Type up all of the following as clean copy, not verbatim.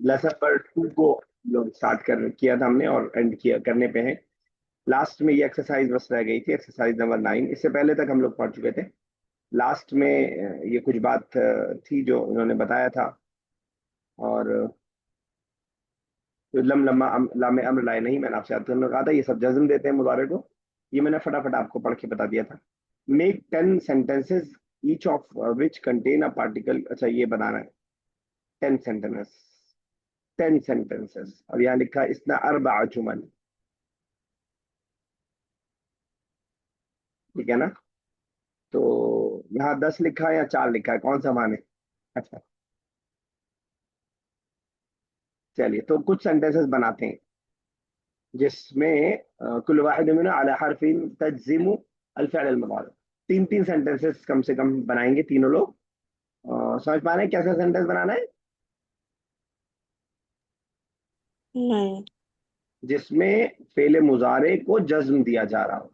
Lesson number 2 को लोग start कर किया था हमने और एंड किया करने पे हैं। लास्ट में ये एक्सरसाइज बस रह गई थी, एक्सरसाइज नंबर 9। इससे पहले तक हम लोग पढ़ चुके थे। लास्ट में ये कुछ बात थी जो उन्होंने बताया था। और लम लम्मा लामे अम्र लाए नहीं, मैंने आपसे आपने कहा था ये सब जज्म देते हैं मुजारे को। ये मैंने फटाफट आपको पढ़ के बता दिया था। Make 10 sentences each of which contain a particle. अच्छा, ये बनाना है 10 सेंटेंसेस। 10 सेंटेंसेस, और यहाँ लिखा है इसना अरबा जुमल। ठीक है ना? तो यहाँ 10 लिखा है या 4 लिखा है, कौन सा माने? अच्छा, चलिए तो कुछ सेंटेंसेस बनाते हैं जिसमें कुल वाहिद मिन अला हरफिन तज्जिमु अल फ़िअल अल मुदारी। तीन तीन सेंटेंसेस कम से कम बनाएंगे तीनों लोग। समझ पा रहे हैं कैसा सेंटेंस बनाना है? नहीं। जिसमें फेले मुजारे को जज्म दिया जा रहा हो,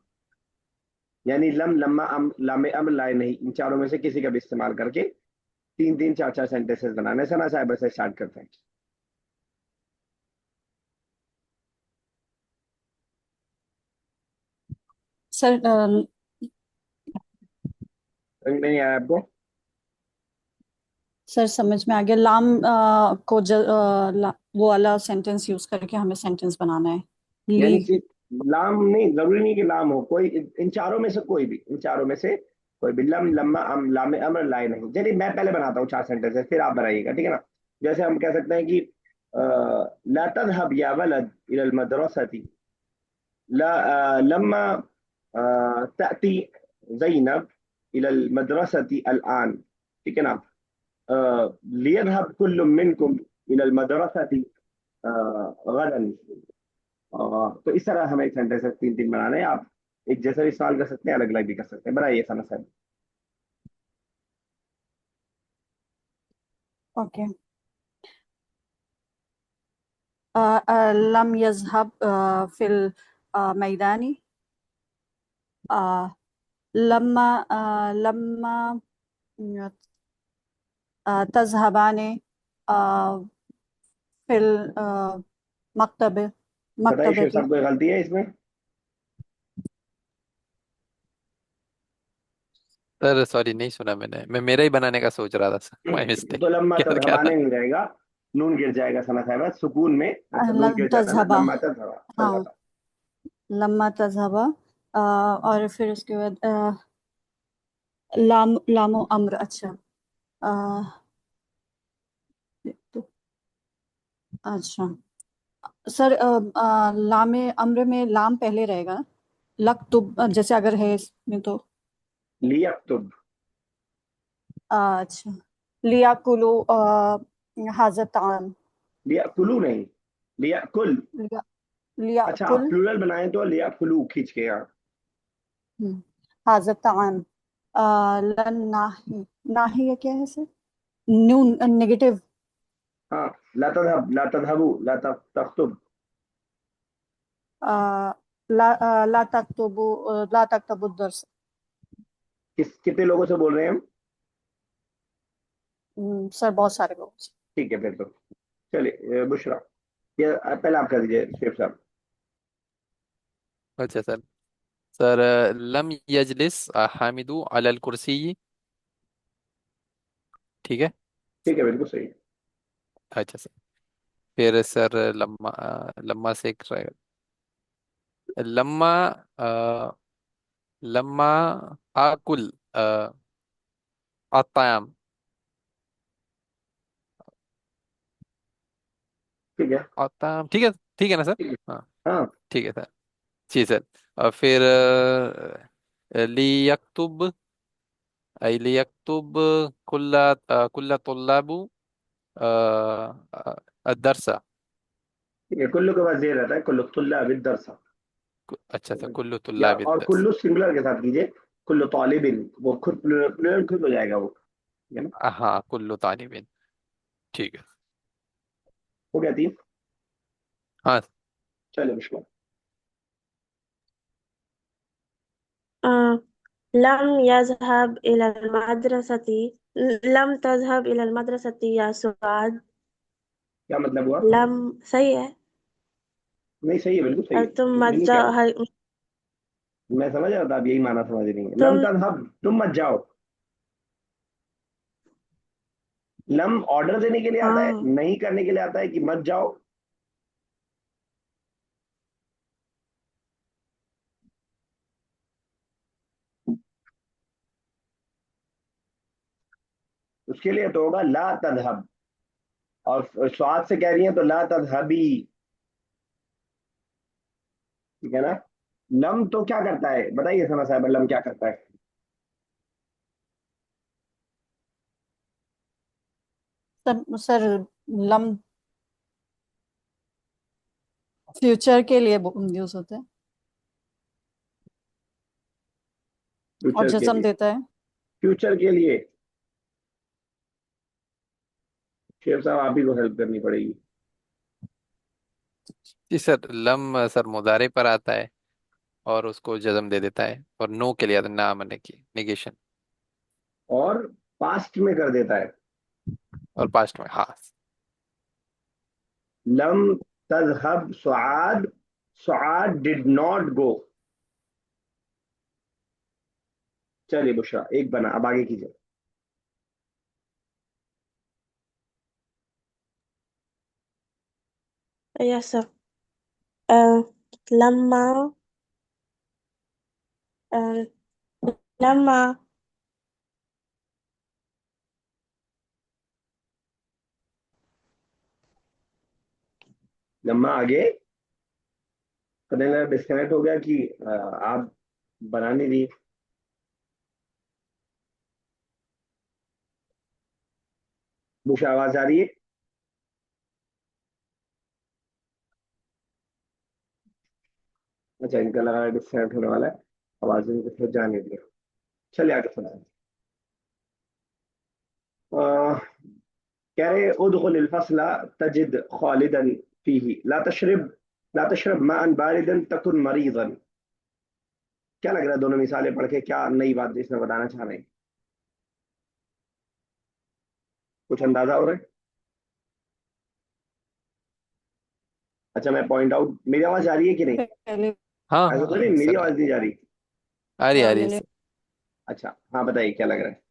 यानी लम लम्मा लामे अम्र लाए नहीं, इन चारों में से किसी का भी इस्तेमाल करके तीन तीन चार चार सेंटेंसेस बनाने। सना साहब से स्टार्ट करते हैं। सर समझ नहीं आया आपको? सर समझ में आ गया। लाम को वो वाला सेंटेंस यूज करके हमें सेंटेंस बनाना है। ली। यानी कि लाम नहीं, जरूरी नहीं कि लाम हो, कोई इन चारों में से कोई भी, इन चारों में से कोई भी। लम लम्मा लामे अम्र लाए नहीं। चलिए मैं पहले बनाता हूँ 4 सेंटेंसेस, फिर आप बनाइएगा, ठीक है ना? जैसे हम कह सकते हैं कि ला तज़हब या वलद इलल मदरसती। ला लम्मा तअती ज़ैनब इलल मदरसती अलआन। ठीक है ना? लियज़हब कुल्लु मिनकुम इलल मदरसती गदन। तो इस तरह हमें सेंटेंसेस तीन तीन बनाने हैं। आप एक जैसा भी इस्तेमाल कर सकते हैं, अलग अलग भी कर सकते हैं। बनाइए सना साहब। ओके। लम यज़हब फिल मैदानी। लम्मा लम्मा तज़हबाने फिल मकतब बताइए शेर मकतबती। साहब, कोई गलती है इसमें? सर सॉरी, नहीं सुना मैंने। मैं मेरा ही बनाने का सोच रहा था सर, माय मिस्टेक। तो लम्मा क्या क्या था? तज़हबाने नहीं रहेगा, नून गिर जाएगा सना साहब, सुकून में जैसे नून लम गिर जाता है ना, तज़हबा। लम्मा तज़हबा हाँ, तज़हबा। लम्मा तज़हबा। और फिर उसके बाद लामो अम्र। अच्छा। अ, तो अच्छा सर, लामे अम्र में लाम पहले रहेगा। लक जैसे अगर है इसमें तो। लियक्तुब। अच्छा। लिया कुलू हाजत आम। लियाकुलू नहीं, लियाकुल। लिया लिया अच्छा, आप कुल। प्लूरल बनाएं तो लियाकुलू खींच के यहाँ। हाजत आम। लन नाही। नाही ये क्या है सर? New negative. हाँ, ला तज़हब ला तज़हबू ला तख्तुब। ला तक्तबु ला तक्तबु दर्स। कितने लोगों से बोल रहे हैं हम? सर बहुत सारे लोग। ठीक है फिर तो। चलिए बुशरा, ये पहले आप कर दीजिए शेफ साहब। अच्छा सर। सर लम यजलिस हामिदू अलल कुर्सी। ठीक है। ठीक है, बिल्कुल सही। अच्छा सर। फिर सर लम्मा लम्मा से एक लम्मा अ, लम्मा आकुल अताम। ठीक है। अताम ठीक है। ठीक है ना सर? ठीक है। हाँ हाँ। ठीक है सर। जी सर। और फिर लियक्तुब अय लियक्तुब कुल्ला कुल्ला तुल्लाबु अदरसा। ठीक है, कुल्लू के बाद ये रहता है, कुल्लु तुल्ला बिद दरसा। अच्छा सर, कुल्लु या तुल्लाबि और दरस। कुल्लू सिंगुलर के साथ कीजिए, कुल्लु तालिबिन, वो खुद प्लूरल खुद हो जाएगा वो। ठीक है ना? हाँ, कुल्लु तालिबिन। ठीक है। हो गया 3। हाँ। चलिए मुश्किल। अ, लम यज़हब इलल मदरसती। लम तज़हब इलल मदरसती या सुआद। क्या मतलब हुआ? लम सही है। नहीं, सही है, बिल्कुल सही और है, तुम ये मत नहीं कह जाओ रहा। मैं समझ रहा था, आप यही माना समझ रही है। लम तुम तज़हब, तुम मत जाओ। लम ऑर्डर देने के लिए आता है, हाँ नहीं करने के लिए आता है, कि मत जाओ। उसके लिए तो होगा ला तज़हब। और स्वाद से कह रही है तो ला तज़हबी। ठीक है ना? लम तो क्या करता है बताइए सना साहब, लम क्या करता है? सर लम फ्यूचर के लिए यूज होता है और फ्यूचर के जज्म लिए। देता है। फ्यूचर के लिए। शेर साहब, आप ही को हेल्प करनी पड़ेगी। जी सर, लम सर मुदारे पर आता है और उसको जज्म दे देता है, और नो के लिए आता है, ना मने की निगेशन। और पास्ट में कर देता है। और पास्ट में हाँ। लम तज़हब सुआद, सुआद डिड नॉट गो। चलिए बुशरा, एक बना, अब आगे कीजिए। Yes sir. अ, लम्मा अ, लम्मा लम्मा आगे। पता नहीं डिस्कनेक्ट हो गया कि आप बना नहीं रही। बुशरा, आवाज आ रही है? अच्छा, इनका लगा डिस्कनेक्ट होने वाला है। आवाज इनको फिर जाने दिया। चलिए आगे सुनाए। कह रहे उदखुल फसला तजिद खालिदन फीही ला तशरब माअन बारिदन तकुन मरीजन। क्या लग रहा है दोनों मिसालें पढ़ के, क्या नई बात इसमें बताना चाह रहे हैं? कुछ अंदाजा हो रहा है? अच्छा, मैं पॉइंट आउट, मेरी आवाज आ रही है कि नहीं? पहले हाँ ऐसा तो नहीं हाँ मेरी सर, आवाज नहीं जा रही? आ हाँ रही है मैंने सर। अच्छा, हाँ बताइए क्या लग रहा है?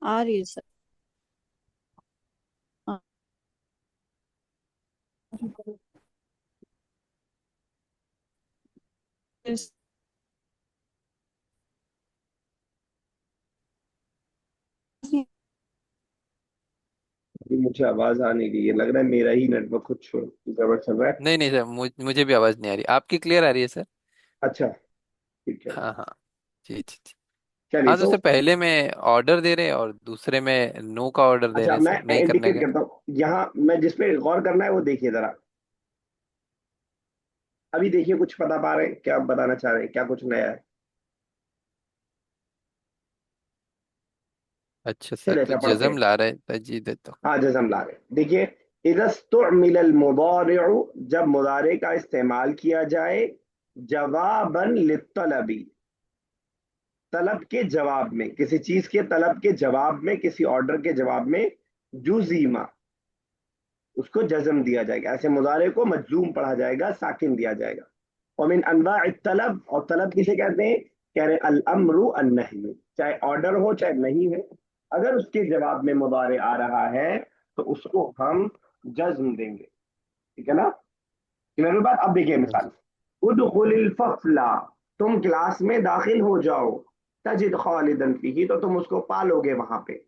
आ रही है सर। हाँ। अभी मुझे आवाज आ नहीं रही है, लग रहा है मेरा ही नेटवर्क कुछ गड़बड़ चल रहा है। नहीं नहीं सर, मुझे भी आवाज नहीं आ रही, आपकी क्लियर आ रही है सर। अच्छा, ठीक है। हाँ हाँ। जी जी जी। चलिए हाँ तो तो। सर, पहले में ऑर्डर दे रहे हैं और दूसरे में नो का ऑर्डर दे अच्छा, रहे हैं मैं सर, नहीं करने इंडिकेट का। करता हूँ यहाँ, मैं जिस पे गौर करना है वो देखिए जरा। अभी देखिए, कुछ बता पा रहे हैं क्या, आप बताना चाह रहे हैं क्या, कुछ नया है? अच्छा सर, चलिए, तो अच्छा पढ़ते हैं। जज्म ला रहे हैं तजीद है तो। हाँ, जज़म ला रहे हैं। देखिए, इज़स्तुअमिल मुदारिउ, जब मुदारे का इस्तेमाल किया जाए, जवाबन लित्तलबी, तलब के जवाब में, किसी चीज के तलब के जवाब में, किसी ऑर्डर के जवाब में, जुजीमा, उसको जज्म दिया जाएगा। ऐसे मुजारे को मजजूम पढ़ा जाएगा, साकिन दिया जाएगा। और मिन अनवा तलब, और तलब किसे कहते हैं? कह रहे अल अमरु अन नही, चाहे ऑर्डर हो चाहे नहीं है, अगर उसके जवाब में मुजारे आ रहा है तो उसको हम जज्म देंगे। ठीक है ना? क्लियर बात? अब देखिए हाँ मिसाल। जी। उदखुलिल फस्ला, तुम क्लास में दाखिल हो जाओ। तजिद खालिदन फीही, तो तुम उसको पालोगे वहां पे।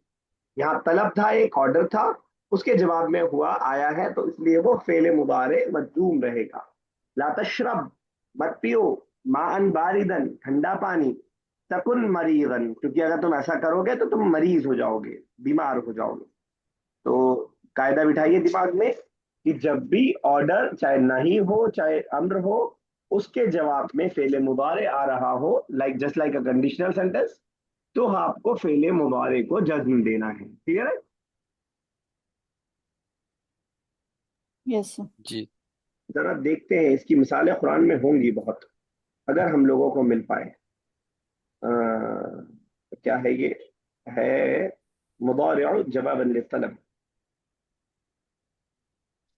यहाँ तलब था, एक ऑर्डर था, उसके जवाब में हुआ आया है, तो इसलिए वो फेले मुबारे मजूम रहेगा। ला तशरब, मत पियो, माअन बारिदन, ठंडा पानी, तकुन मरीजन, क्योंकि अगर तुम ऐसा करोगे तो तुम मरीज हो जाओगे, बीमार हो जाओगे। तो कायदा बिठाइए दिमाग में कि जब भी ऑर्डर चाहे नहीं हो चाहे अम्र हो, उसके जवाब में फेले मुबारे आ रहा हो, like just like a conditional sentence, तो आपको फेले मुबारे को जज्म देना है। क्लियर है? Yes sir. जी। जरा देखते हैं, इसकी मिसालें कुरान में होंगी बहुत, अगर हम लोगों को मिल पाए। क्या है ये? है मुदारिउ जवाबन लितलब।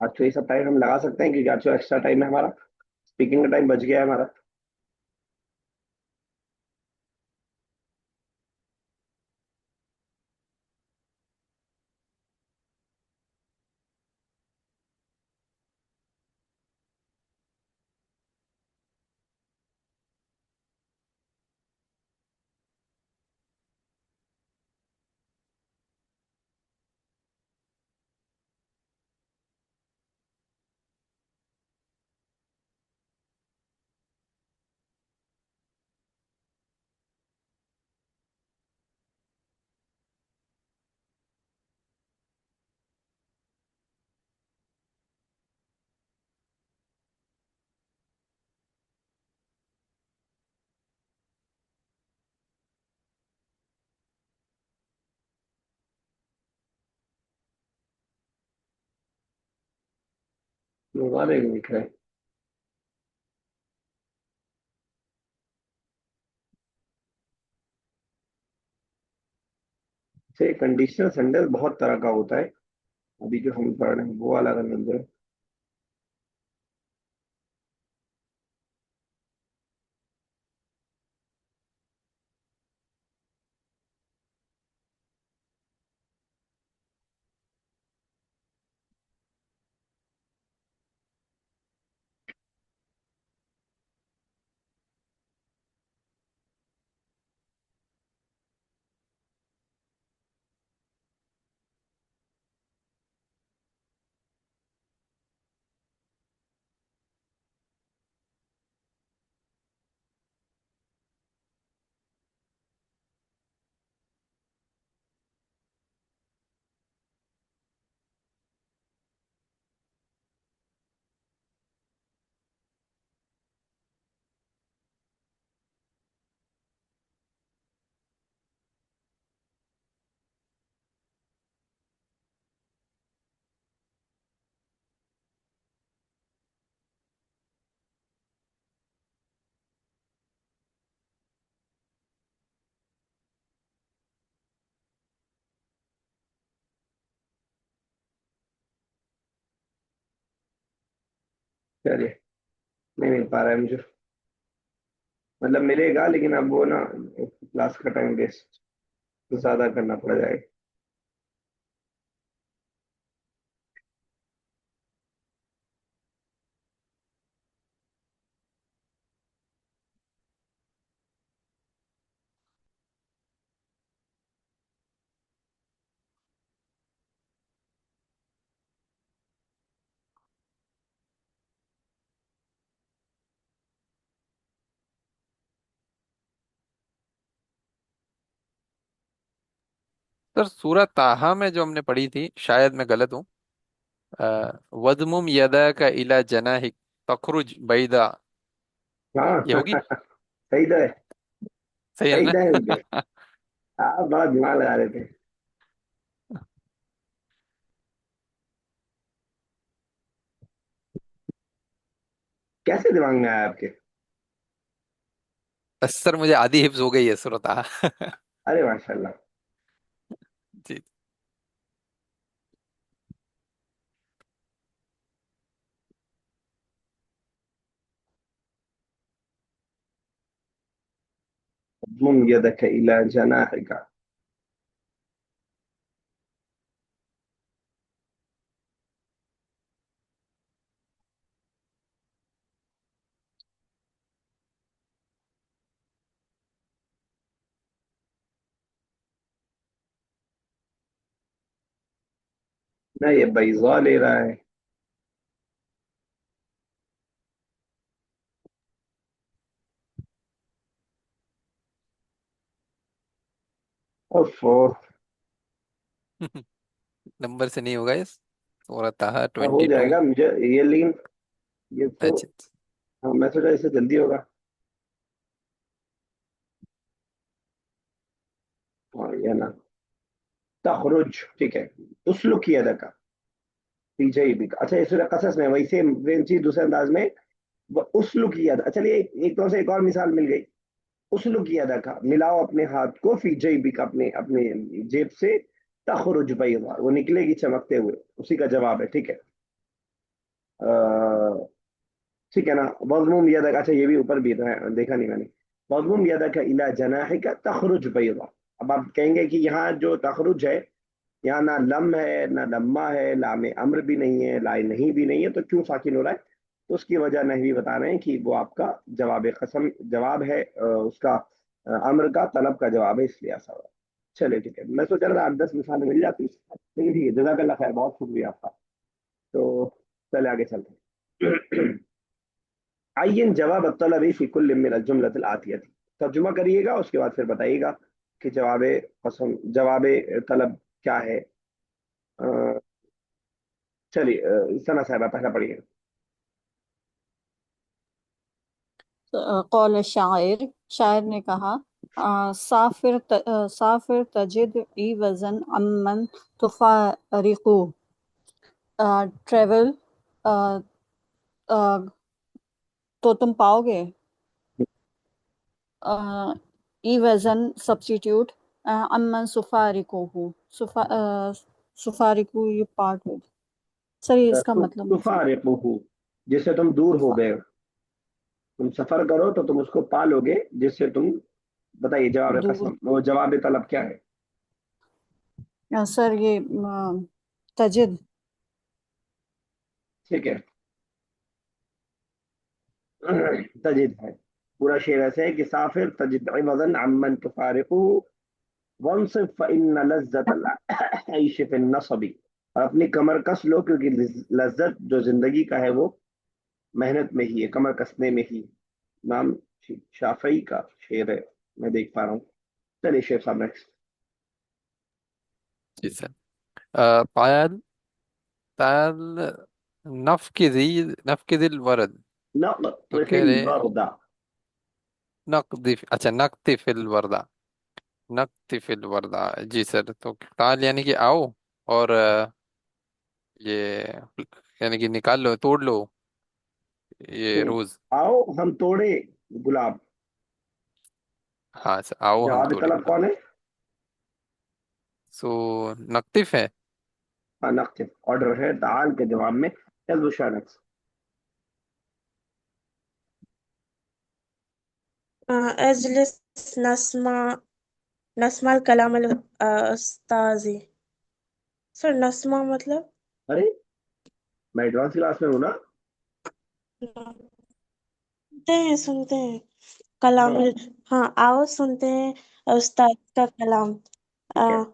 आज तो ये सब टाइम हम लगा सकते हैं, क्योंकि आज तो एक्स्ट्रा टाइम है हमारा, स्पीकिंग का टाइम बच गया है हमारा। मुबारक लिख रहे हैं। से कंडीशनल सेंटेंस बहुत तरह का होता है, अभी जो हम पढ़ रहे हैं वो वाला करने दो। चलिए, नहीं मिल पा रहा है मुझे, मतलब मिलेगा लेकिन अब वो ना क्लास का टाइम वेस्ट ज्यादा करना पड़ जाएगा। सर सूरह ताहा में जो हमने पढ़ी थी, शायद मैं गलत हूँ, वदमुम यदा का इला जनाहिक तखरुज बैदा, हाँ ये होगी? सही तो है, सही है सही ना? तो है उनके। आप बड़ा दिमाग लगा रहे थे। कैसे दिमाग में आया आपके? सर मुझे आधी हिफ्ज हो गई है सूरह ताहा। अरे माशाल्लाह। जी। मुम यदक इला जनाहिका। ना ये बैजा ले रहा है। ओफो। नंबर से नहीं होगा इस। सूरह ताहा हाँ, हो 22। जाएगा मुझे ये, लेकिन ये तो, अच्छा। हाँ, मैं सोचा इससे जल्दी होगा। हाँ, ये ना, तखरुज, ठीक है। उसलुक यदका पीछे ही भी, अच्छा ये सूरह कसस में वही सेम सेम चीज दूसरे अंदाज में, उसलुक यद, चलिए एक तो से एक और मिसाल मिल गई। उसलुक यदका, मिलाओ अपने हाथ को, फी जैबिक, अपने अपने जेब से, तखरुज बैदा, वो निकलेगी चमकते हुए, उसी का जवाब है, ठीक है। ठीक है ना। वज़्मुम यदक, अच्छा ये भी ऊपर भी है, देखा नहीं मैंने। वज़्मुम यदक इला जनाहिका तखरुज बैदा। अब आप कहेंगे कि यहाँ जो तखरुज है, यहाँ ना लम है ना लम्मा है, लामे अम्र भी नहीं है, लाए नहीं भी नहीं है, तो क्यों साकिन हो रहा है? तो उसकी वजह नहवी बता रहे हैं कि वो आपका जवाब कसम जवाब है, उसका अम्र का, तलब का जवाब है, इसलिए ऐसा हुआ। चलिए ठीक है, मैं सोच रहा था 8-10 मिसालें मिल जाती, लेकिन ठीक है, जज़ाकल्लाह खैर, बहुत शुक्रिया आपका। तो चले आगे चलते हैं। आयन जवाब तलब फी कुल्ल मिन जुमलतिल आतियती, तर्जुमा करिएगा, उसके बाद फिर बताइएगा कि जवाब कसम, जवाब तलब क्या है। अ, चलिए सना साहबा पहला पढ़िए। कौल शायर, शायर ने कहा, साफिर तजिद ई वजन अमन तुफारिकू, ट्रेवल तो तुम पाओगे, ई वजन सब्स्टिट्यूट, अमन सुफारिको हूँ, सुफारिकू यू पार्ट विद। सर ये इसका मतलब नहीं समझ। तुफारिकुहु, जिससे तुम दूर हो तुफा गए हो। तुम सफर करो तो तुम उसको पालोगे, जिससे तुम, बताइए जवाब दूर, कसम, वो जवाब तलब क्या है? सर ये तजिद। ठीक है। तजिद है, पूरा शेर ऐसे है कि साफिर तजिद वजन अमन तुफारिकु वंसिफ फ़इन्न लज़्ज़तल ऐश फिन नसबी, और अपनी कमर कस लो, क्योंकि लज्जत जो जिंदगी का है वो मेहनत में ही है, कमर कसने में ही। नाम शाफई का शेर है, मैं देख पा रहा हूँ। चलिए शेर साहब नेक्स्ट। जी सर। ताल ताल नफकिदिल वरद। तो कह नक़्तिफ़िल रहे बरदा। अच्छा नक्तिफिल वर्दा, नक्तिफिल वर्दा। जी सर, तो ताल यानी कि आओ, और ये यानी कि निकाल लो, तोड़ लो ये हम्म, रोज। आओ हम तोड़े गुलाब। हाँ सर, आओ हम जवाब तोड़े तलब गुलाब। कौन है? सो नक्तिफ है। हाँ, नक़्तिफ़ ऑर्डर है ताल के जवाब में। नेक्स्ट। अजलिस नस्मा नस्मा कलाम अल उस्ताजी। सर नस्मा मतलब? अरे, मैं एडवांस क्लास में हूँ ना। सुनते हैं कलाम हाँ, हाँ, आओ सुनते हैं उस्ताद का कलाम। ठीक है। आ,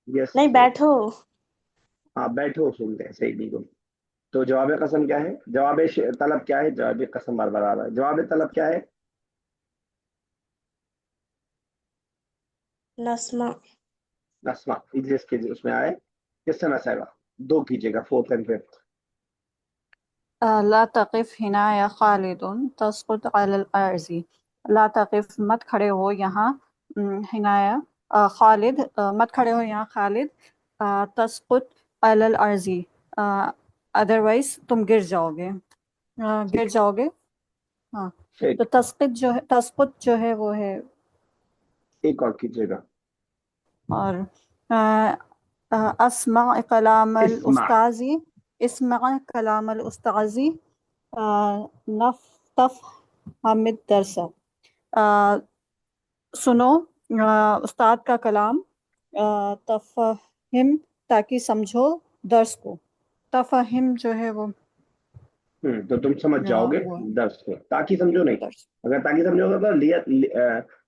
यस। नहीं, बैठो। हाँ, बैठो सुनते हैं, सही बिल्कुल। तो जवाब कसम क्या है? तलब क्या है? जवाब कसम बार बार आ रहा है, जवाब तलब क्या है? नस्मा। नस्मा, इजलिस के उसमें आए, किस तरह साहिबा, दो कीजिएगा, फोर्थ एंड फिफ्थ। ला तक़िफ़ हिना या खालिदुन तस्कुत अलल अर्ज़ी। ला तक़िफ़ मत खड़े हो यहाँ, हिनाया खालिद, मत खड़े हो यहाँ खालिद, तस्कुत अलल अर्ज़ी, अदरवाइज तुम गिर जाओगे, गिर ठीक है, जाओगे। हाँ, तो ठीक। तस्कुत जो है, तस्कुत जो है वो है। एक और कीजिएगा। और अस्मा कलामल इस्मा। उस्ताजी, इस्मा कलामल उस्ताजी, नफ तफ हामिद दरसा, सुनो उस्ताद का कलाम, तफहिम ताकि समझो दर्स को। तफहिम जो है वो तो तुम समझ जाओगे वो है दर्स को, ताकि समझो नहीं। दर्स। अगर ताकि समझोगे तो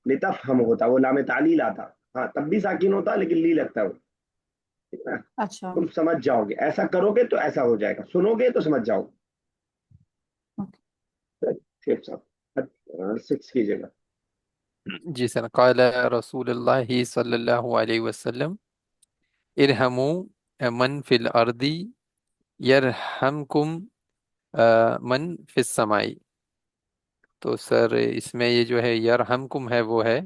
लितफ हम होता, वो लामे तालील आता। हाँ, तब भी साकिन होता, लेकिन ली लगता है वो, ठीक है ना। अच्छा, तुम समझ जाओगे, ऐसा करोगे तो ऐसा हो जाएगा, सुनोगे तो समझ जाओगे। ओके। शेख साहब सिक्स कीजिएगा। जी सर। क़ाल रसूलुल्लाह सल्लल्लाहु अलैहि वसल्लम, इरहमू मन फिल अर्दी यरहमकुम मन फिस समाई। तो सर इसमें ये जो है यरहमकुम है वो है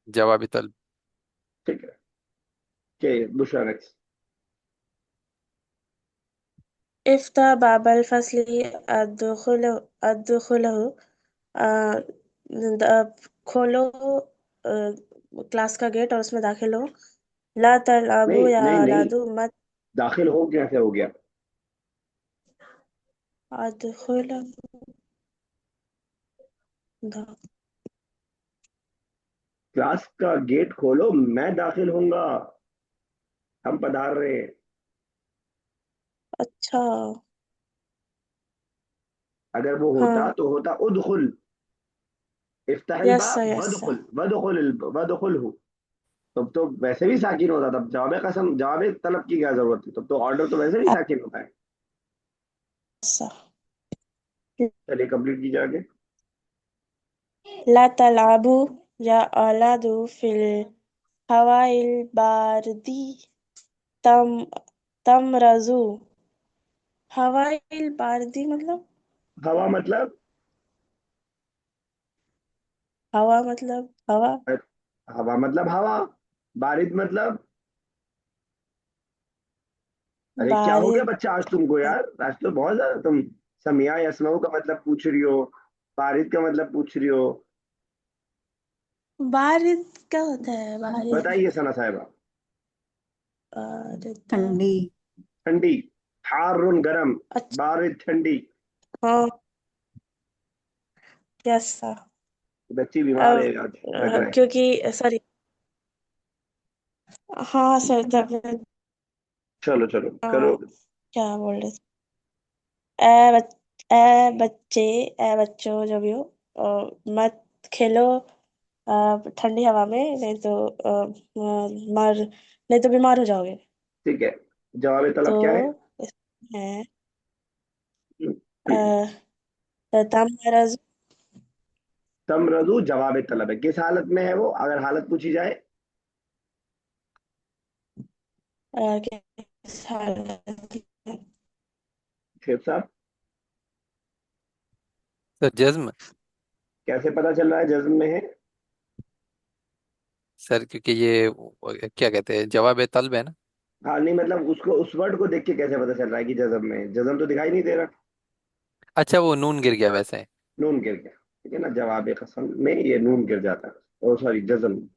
जवाबी तलब। ठीक है। बुशरा नेक्स्ट। इफ्ता बाबल फसली अदखुलहु खोलो क्लास का गेट और उसमें दाखिल हो। ला तलअबू नहीं या नहीं नहीं, औलादू मत दाखिल हो कैसे हो गया? अदखुलहु क्लास का गेट खोलो, मैं दाखिल होऊंगा, हम पधार रहे हैं। अच्छा। अगर वो होता हाँ। तो होता उदखुल, इफ्ताहिल यस सर, बाब यस सर। वदखुल हु। तब तो वैसे भी साकिन होता, तब जवाब कसम जवाब तलब की क्या जरूरत थी, तब तो ऑर्डर तो वैसे भी साकिन होता है। अच्छा। चलिए कंप्लीट कीजिए आगे। ला तलअबू या औलादू फिल हवाइल बारदी तम तमरजू। हवाइल बारदी मतलब हवा मतलब? हवा मतलब हवा। हवा मतलब हवा। बारिद मतलब? अरे क्या हो गया बारिद बच्चा आज तुमको यार, आज तो बहुत ज्यादा तुम समिया यसमाऊ का मतलब पूछ रही हो, बारिद का मतलब पूछ रही हो। बारिद क्या होता है? बारिद बताइए सना साहिबा। बारिद। ठंडी। ठंडी। हारुन गरम, अच्छा। बारिद ठंडी। हाँ। Yes sir. बच्ची बीमार अब है आज, लग रहा है। क्योंकि सॉरी। हाँ सर, तब चलो चलो करो। क्या बोल रहे थे? ए बच्चे, ए बच्चों जो भी हो, मत खेलो ठंडी हवा में, नहीं तो मर नहीं तो बीमार हो जाओगे। ठीक है, जवाब तो तलब क्या है? इसमें तमरज तमरदू जवाब तलब है, किस हालत में है वो, अगर हालत पूछी जाए? किस हालत में? शेख साहब, सर जज्म। कैसे पता चल रहा है जज्म में है? सर क्योंकि ये क्या कहते हैं जवाब तलब है ना। हाँ नहीं, मतलब उसको उस वर्ड को देख के कैसे पता चल रहा है कि जज्म में है? जज्म तो दिखाई नहीं दे रहा। अच्छा वो नून गिर गया वैसे। नून गिर गया, ठीक है ना, जवाब कसम में ये नून गिर जाता है, ओ सॉरी जज्म।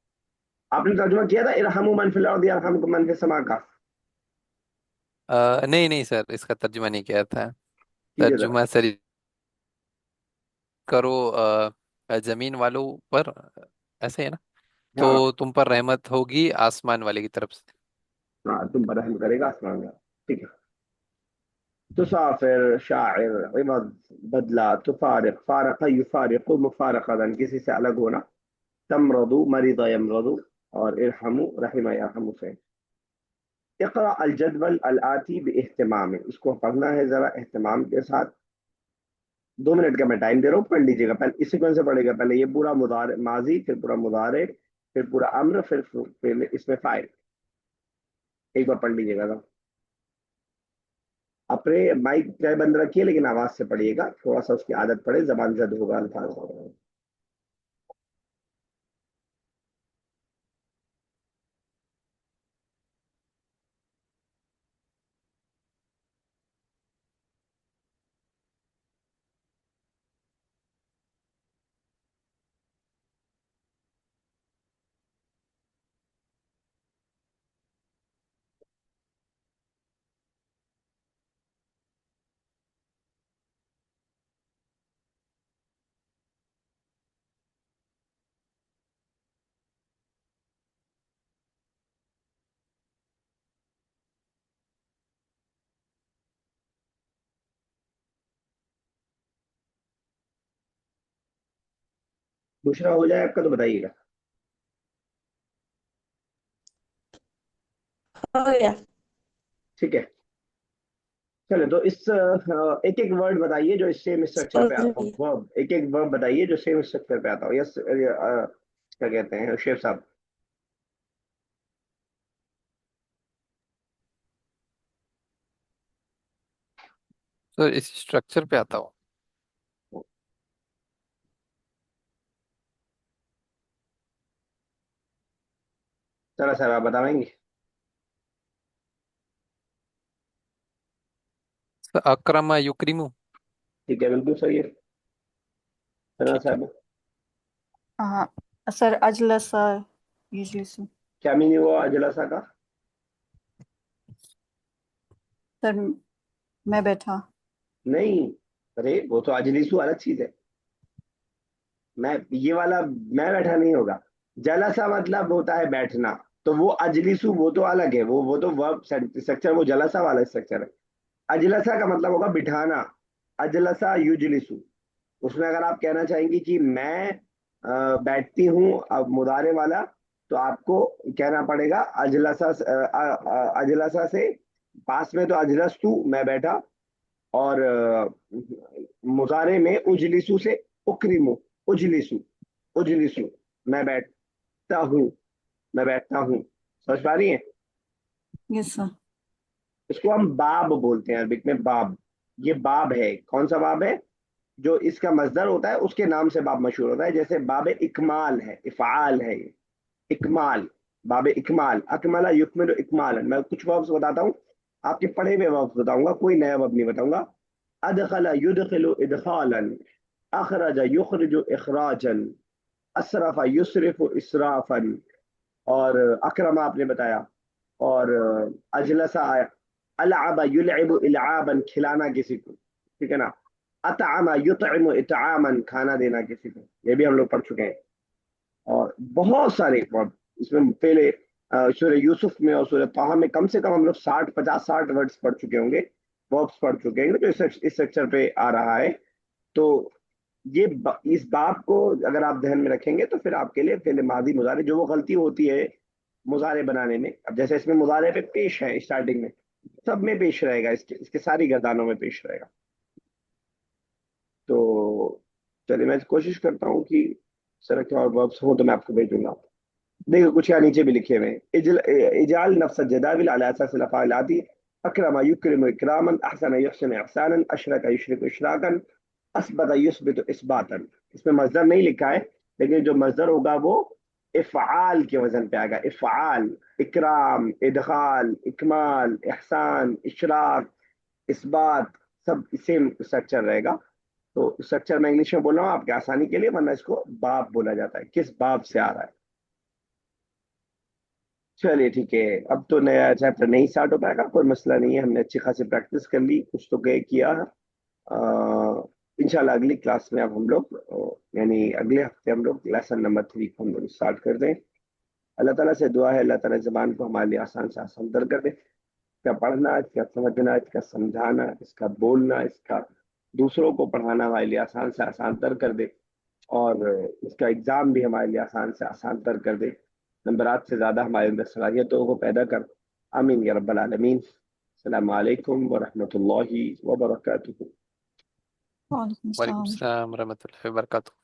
आपने तर्जुमा किया था इरहमु मन फिल अर्दि यरहमुकुम मन फिस समा का? नहीं नहीं सर इसका तर्जुमा नहीं किया था। कीजिए जरा। तर्जुमा सर करो जमीन वालों पर, ऐसे है ना। हाँ तो तुम पर रहमत होगी आसमान वाले की तरफ से। हाँ, तुम पर रहम करेगा आसमान का। ठीक है। तुसाफिर शायर इवद, बदला, तुफारिक फारक युफारिक मुफारकतन, किसी से अलग होना। तमरदू मरीद यमरदू, और इरहमू रहिम यरहमू से। इक़रा अल जदवल अल आती बिइहतिमाम, इसको पढ़ना है जरा एहतमाम के साथ। 2 मिनट का मैं टाइम दे रहा हूँ, पढ़ लीजिएगा। पहले इस सीक्वेंस से पढ़ेगा, पहले ये पूरा मुदार माजी, फिर पूरा मुदारे, फिर पूरा अम्र, फिर इसमें फाइल। एक बार पढ़ लीजिएगा जरा। अपने माइक चाहे बंद रखिए, लेकिन आवाज से पढ़िएगा, थोड़ा सा उसकी आदत पड़े, जबान जद होगा, अल्फाज होगा। दूसरा हो जाए आपका तो बताइएगा। हो गया। ठीक है। चले तो इस एक एक वर्ड बताइए जो इस सेम स्ट्रक्चर पे आता हो, सुन वर्ब, एक एक वर्ब बताइए जो सेम स्ट्रक्चर पे आता हो। यस, क्या कहते हैं शेफ साहब? सर इस स्ट्रक्चर पे आता हूँ। चलो सर, आप बताएंगे? सर अक्रमा युक्रिमु। ठीक है, बिल्कुल सही है। सना ठीक है। साहब, सर अजलसा यजलिसु। क्या मीनिंग हुआ अजलसा का? सर मैं बैठा। नहीं, अरे वो तो अजलिसु अलग चीज है। मैं ये वाला मैं बैठा नहीं होगा। जलसा मतलब होता है बैठना। तो वो अजलिसु वो तो अलग है, वो तो वर्ब स्ट्रक्चर, वो जलसा वाला स्ट्रक्चर है। अजलसा का मतलब होगा बिठाना। अजलसा युजलिसु। उसमें अगर आप कहना चाहेंगे कि मैं बैठती हूँ, अब मुदारे वाला, तो आपको कहना पड़ेगा अजलसा अजलसा से पास में तो अजलस्तु मैं बैठा, और मुजारे में उजलिसु से उक्रिमु। उजलिसु, उजलिसु, मैं बैठता हूँ, मैं बैठता हूँ। समझ पा रही है? Yes sir. इसको हम बाब बोलते हैं अरबिक में, बाब। ये बाब है, कौन सा बाब है? जो इसका मजदर होता है उसके नाम से बाब मशहूर होता है। जैसे बाब इकमाल है, इफ़ाल है ये। इकमाल, बाब इकमाल, अकमला युकमिलु इकमाल। मैं कुछ वर्ब्स बताता हूँ, आपके पढ़े हुए वर्ब्स बताऊंगा, कोई नया वर्ब नहीं बताऊंगा। अदखला युदखिलु इदखालन, अखरज युखरिजु इखराजन, असरफा युसरिफु इसराफन, और अकरमा आपने बताया, और अजलसा आया। अलअबा युलइबु इलआबन, खिलाना किसी को, ठीक है ना। अतअमा युतइमु इतआमन, खाना देना किसी को, ये भी हम लोग पढ़ चुके हैं। और बहुत सारे वर्ड इसमें पहले सूर्य यूसुफ में और सूर्य ताहा में कम से कम हम लोग 60 50 60 वर्ड्स पढ़ चुके होंगे, वर्ब्स पढ़ चुके हैं, जो इस सेक्शन पे आ रहा है। तो इस बात को अगर आप ध्यान में रखेंगे तो फिर आपके लिए पहले मादी मुजारे, जो वो गलती होती है मुजारे बनाने में, अब जैसे इसमें मुजारे पे पेश है स्टार्टिंग में, सब में पेश रहेगा, इसके सारी गर्दानों में पेश रहेगा। तो चलिए, मैं कोशिश करता हूँ कि सर के और वर्ब्स हो तो मैं आपको भेजूंगा। देखो कुछ यहाँ नीचे भी लिखे हुए हैं। इजाल नफ्स जदाविल अला असासिल अफ़आल आती। अकरमा युकरिमु इकरामन, अहसन युहसिनु इहसानन, अशरक युशरिकु इशराकन, असबत युस्बितु इस्बातन। इसमें मजदर नहीं लिखा है, लेकिन जो मजदर होगा वो इफ़आल के वजन पे आएगा। इफ़आल, इकराम, इदखाल, इकमाल, इहसान, इशराक, इस्बात, सब सेम स्ट्रक्चर रहेगा। तो स्ट्रक्चर मैं इंग्लिश में बोल रहा हूँ आपके आसानी के लिए, वरना इसको बाब बोला जाता है। किस बाब से आ रहा है? चलिए ठीक है। अब तो नया चैप्टर नहीं स्टार्ट हो पाएगा, कोई मसला नहीं है, हमने अच्छी खासी प्रैक्टिस कर ली, कुछ तो किया है। इंशाल्लाह अगली क्लास में अब हम लोग यानी अगले हफ्ते हम लोग लेसन नंबर 3 को हम लोग स्टार्ट कर दें। अल्लाह ताला से दुआ है, अल्लाह ताला ज़बान को हमारे लिए आसान से आसान तर कर दे। इसका पढ़ना, इसका समझना, इसका समझाना, इसका बोलना, इसका दूसरों को पढ़ाना हमारे लिए आसान से आसान तर कर दे। और इसका एग्ज़ाम भी हमारे लिए आसान से आसान तर कर दे। नंबरात से ज़्यादा हमारे अंदर सलाहियतों को पैदा कर। आमीन या रब्बल आलमीन। अस्सलामु अलैकुम व रहमतुल्लाहि व बरकातुहू। वालेकुम वालेकुम सलाम। सलाम रहमतुल्लाहि व बरकातहू।